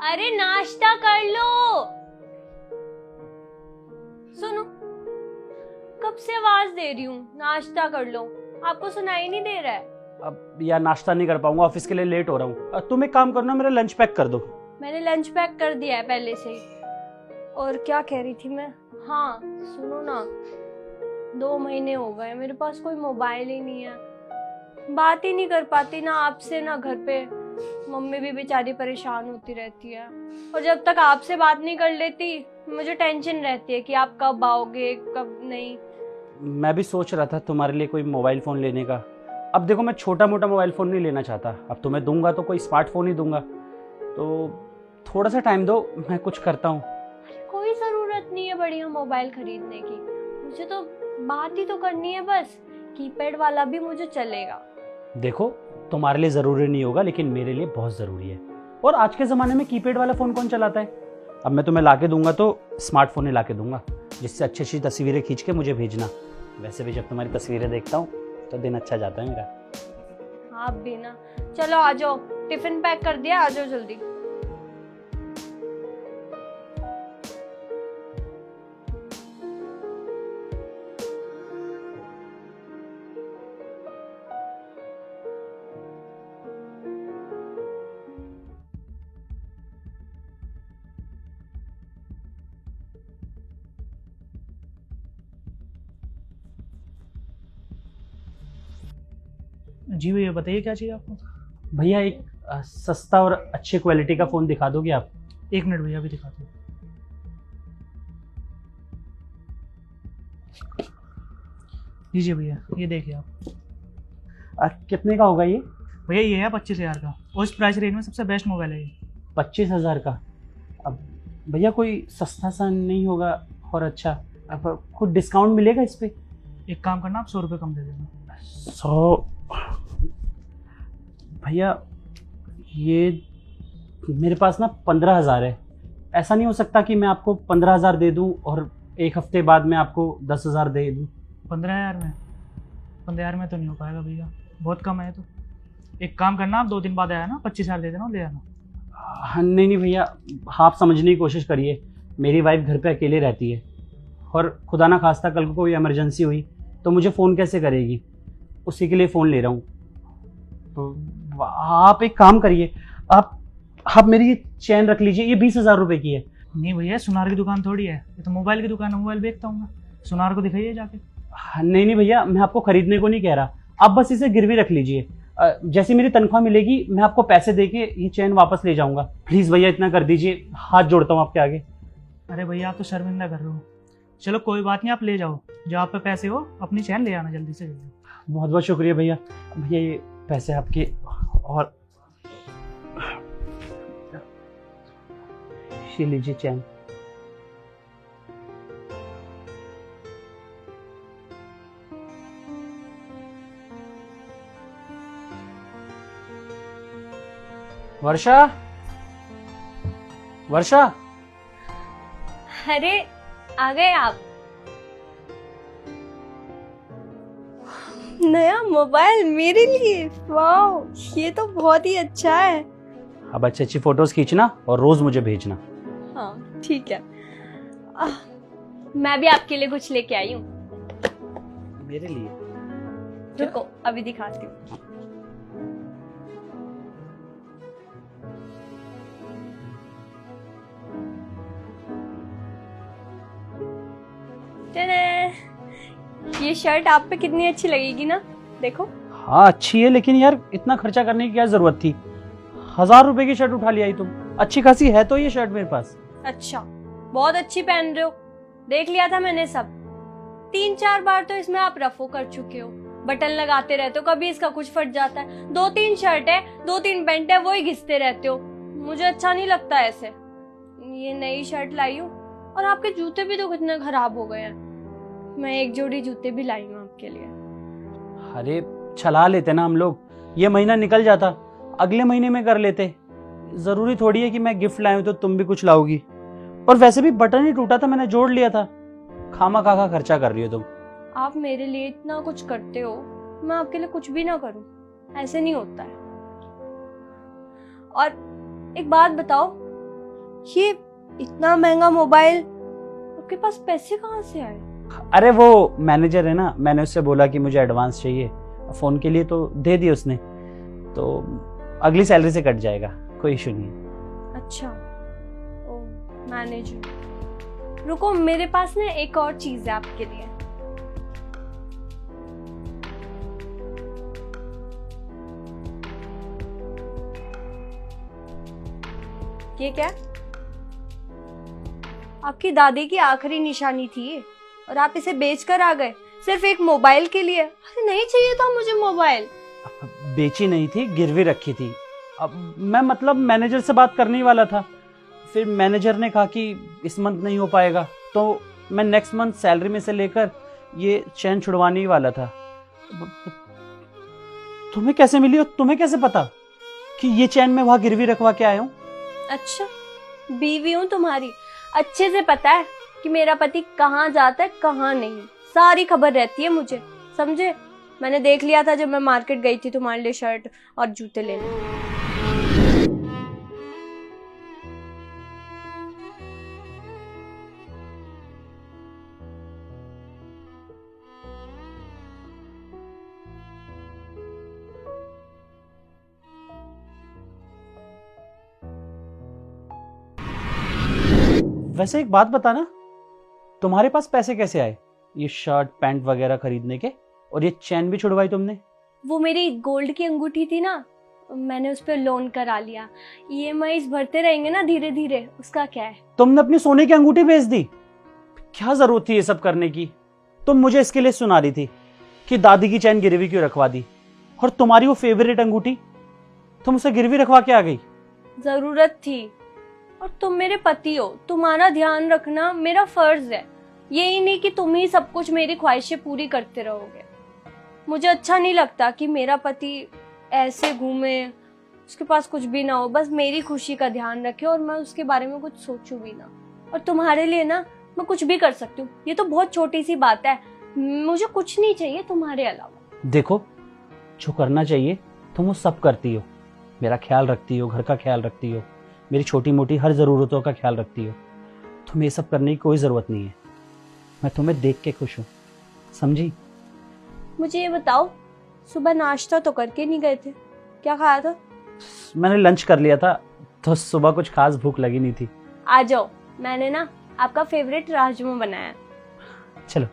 अरे नाश्ता कर लो। सुनो, कब से आवाज दे रही हूँ नाश्ता कर लो, आपको सुनाई नहीं दे रहा है? अब यार नाश्ता नहीं कर पाऊंगा, ऑफिस के लिए लेट हो रहा हूँ। तुम एक काम करो ना, मेरा लंच पैक कर दो। मैंने लंच पैक कर दिया है पहले से ही। और क्या कह रही थी मैं, हाँ सुनो ना, 2 महीने हो गए मेरे पास कोई मोबाइल ही नहीं है, बात ही नहीं कर पाती ना आपसे ना घर पे। मम्मी भी बेचारी परेशान होती रहती है, और जब तक आपसे बात नहीं कर लेती मुझे टेंशन रहती है कि आप कब आओगे कब नहीं। मैं भी सोच रहा था तुम्हारे लिए कोई मोबाइल फ़ोन लेने का। अब देखो, मैं छोटा मोटा मोबाइल फ़ोन नहीं लेना चाहता। अब तुम्हें दूंगा तो कोई स्मार्टफोन ही दूंगा। तो थोड़ा सा टाइम दो, मैं कुछ करता हूँ। कोई जरूरत नहीं है बढ़िया मोबाइल खरीदने की, मुझे तो बात ही तो करनी है बस। कीपैड वाला भी मुझे चलेगा। देखो, तुम्हारे लिए ज़रूरी नहीं होगा, लेकिन मेरे लिए बहुत ज़रूरी है। और आज के ज़माने में कीपैड वाला फ़ोन कौन चलाता है? अब मैं तुम्हें ला के दूंगा तो स्मार्टफोन ही ला के दूंगा, जिससे अच्छी अच्छी तस्वीरें खींच के मुझे भेजना। वैसे भी जब तुम्हारी तस्वीरें देखता हूँ तो दिन अच्छा जाता है मेरा। आप भी ना। चलो आ जाओ, टिफिन पैक कर दिया, आ जाओ जल्दी। जी भैया बताइए क्या चाहिए आपको। भैया एक सस्ता और अच्छे क्वालिटी का फ़ोन दिखा दोगे आप? 1 मिनट भैया, अभी दिखाता हूँ। लीजिए भैया, ये देखिए आप। कितने का होगा ये? भैया ये है 25,000 का, और इस प्राइस रेंज में सबसे बेस्ट मोबाइल है ये। 25,000 का? अब भैया कोई सस्ता सा नहीं होगा और अच्छा? अब कुछ डिस्काउंट मिलेगा इस पे? एक काम करना, आप 100 रुपये कम दे देना। 100? भैया ये मेरे पास ना 15,000 है। ऐसा नहीं हो सकता कि मैं आपको 15,000 दे दूं और एक हफ्ते बाद मैं आपको 10,000 दे दूं? 15,000 में? 15,000 में तो नहीं हो पाएगा भैया, बहुत कम है। तो एक काम करना, आप 2 दिन बाद आया ना, 25,000 दे देना और ले आना। हाँ नहीं नहीं भैया, आप समझने की कोशिश करिए। मेरी वाइफ घर पे अकेले रहती है, और खुदा ना खास्ता कल को कोई इमरजेंसी हुई तो मुझे फ़ोन कैसे करेगी? उसी के लिए फ़ोन ले रहा हूँ। तो आप एक काम करिए, आप मेरी ये चैन रख लीजिए, ये 20,000 रुपये की है। नहीं भैया, सुनार की दुकान थोड़ी है, ये तो मोबाइल की दुकान है, मोबाइल बेचता हूँ मैं। सुनार को दिखाइए जाके। हाँ, नहीं नहीं भैया, मैं आपको खरीदने को नहीं कह रहा, आप बस इसे गिरवी रख लीजिए। जैसे मेरी तनख्वाह मिलेगी मैं आपको पैसे देके ये चैन वापस ले जाऊंगा। प्लीज़ भैया इतना कर दीजिए, हाथ जोड़ता हूँ आपके आगे। अरे भैया, आप तो शर्मिंदा कर रहे हो। चलो कोई बात नहीं, आप ले जाओ, जो आप पे पैसे हो अपनी चैन ले आना जल्दी से जल्दी। बहुत बहुत शुक्रिया भैया। भैया ये पैसे आपके, और ये लीजिए चैन। वर्षा, वर्षा। अरे आ गए आप। नया मोबाइल मेरे लिए, वाओ ये तो बहुत ही अच्छा है। अब अच्छी अच्छी फोटोज खींचना और रोज मुझे भेजना। हाँ ठीक है। मैं भी आपके लिए कुछ लेके आई हूँ। मेरे लिए? रुको अभी दिखाती हूँ। ये शर्ट आप पे कितनी अच्छी लगेगी ना, देखो। हाँ अच्छी है, लेकिन यार इतना खर्चा करने की क्या जरूरत थी? 1,000 रुपए की शर्ट उठा लिया ही तुम। अच्छी खासी है तो ये शर्ट मेरे पास। अच्छा, बहुत अच्छी पहन रहे हो, देख लिया था मैंने सब। 3-4 बार तो इसमें आप रफो कर चुके हो, बटन लगाते रहते हो, कभी इसका कुछ फट जाता है। 2-3 शर्ट है, 2-3 पैंट है, वो ही घिसते रहते हो। मुझे अच्छा नहीं लगता ऐसे। ये नई शर्ट लाई हूँ, और आपके जूते भी तो कितने खराब हो गए हैं। मैं एक जोड़ी जूते भी लाई हूँ आपके लिए। अरे चला लेते ना हम लोग, ये महीना निकल जाता, अगले महीने में कर लेते। जरूरी थोड़ी है कि मैं गिफ्ट लाऊं तो तुम भी कुछ लाओगी। और वैसे भी बटन ही टूटा था, मैंने जोड़ लिया था। खामा खाका खर्चा कर रही हो तुम। आप मेरे लिए इतना कुछ करते हो, मैं आपके लिए कुछ भी ना करूं, ऐसे नहीं होता है। और एक बात बताओ, ये इतना महंगा मोबाइल, आपके पास पैसे कहाँ से आए? अरे वो मैनेजर है ना, मैंने उससे बोला कि मुझे एडवांस चाहिए फ़ोन के लिए, तो दे दिए उसने, तो अगली सैलरी से कट जाएगा, कोई इशू नहीं है। अच्छा, ओ मैनेजर। रुको, मेरे पास ना एक और चीज है आपके लिए। ये क्या? आपकी दादी की आखिरी निशानी थी ये, और आप इसे बेचकर आ गए सिर्फ एक मोबाइल के लिए। अरे नहीं चाहिए था मुझे मोबाइल। बेची नहीं थी, गिरवी रखी थी। अब मैं मतलब मैनेजर से बात करने ही वाला था, फिर मैनेजर ने कहा कि इस मंथ नहीं हो पाएगा, तो मैं नेक्स्ट मंथ सैलरी में से लेकर ये चैन छुड़वाने ही वाला था। तुम्हें कैसे मिली और तुम्हें कैसे पता कि ये चैन मैं वहां गिरवी रखवा के आया हूँ? अच्छा, बीवी हूँ तुम्हारी, अच्छे से पता है कि मेरा पति कहाँ जाता है कहाँ नहीं, सारी खबर रहती है मुझे, समझे? मैंने देख लिया था जब मैं मार्केट गई थी तुम्हारे लिए शर्ट और जूते लेने। वैसे एक बात बताना, तुम्हारे पास पैसे कैसे आए ये शर्ट पैंट वगैरह खरीदने के, और ये चैन भी छुड़वाई तुमने? वो मेरी गोल्ड की अंगूठी थी ना, मैंने उस पर लोन करा लिया। ईएमआईज भरते रहेंगे ना धीरे धीरे, उसका क्या है। तुमने अपनी सोने की अंगूठी बेच दी? क्या जरूरत थी ये सब करने की? तुम मुझे इसके लिए सुना रही थी कि दादी की चैन गिरवी क्यों रखवा दी, और तुम्हारी वो फेवरेट अंगूठी तुम उसे गिरवी रखवा के आ गई। जरूरत थी, और तुम मेरे पति हो, तुम्हारा ध्यान रखना मेरा फर्ज है। यही नहीं कि तुम ही सब कुछ मेरी ख्वाहिशें पूरी करते रहोगे। मुझे अच्छा नहीं लगता कि मेरा पति ऐसे घूमे, उसके पास कुछ भी ना हो, बस मेरी खुशी का ध्यान रखे और मैं उसके बारे में कुछ सोचूं भी ना। और तुम्हारे लिए ना मैं कुछ भी कर सकती हूँ, ये तो बहुत छोटी सी बात है। मुझे कुछ नहीं चाहिए तुम्हारे अलावा। देखो, जो करना चाहिए तुम वो सब करती हो, मेरा ख्याल रखती हो, घर का ख्याल रखती हो, मेरी छोटी मोटी हर ज़रूरतों का ख्याल रखती हो। तुम्हें ये सब करने की कोई ज़रूरत नहीं है। मैं तुम्हें देख के खुश हूँ, समझी? मुझे ये बताओ, सुबह नाश्ता तो करके नहीं गए थे, क्या खाया था? मैंने लंच कर लिया था, तो सुबह कुछ खास भूख लगी नहीं थी। आ जाओ, मैंने ना आपका फेवरेट राजमा बनाया है। चलो।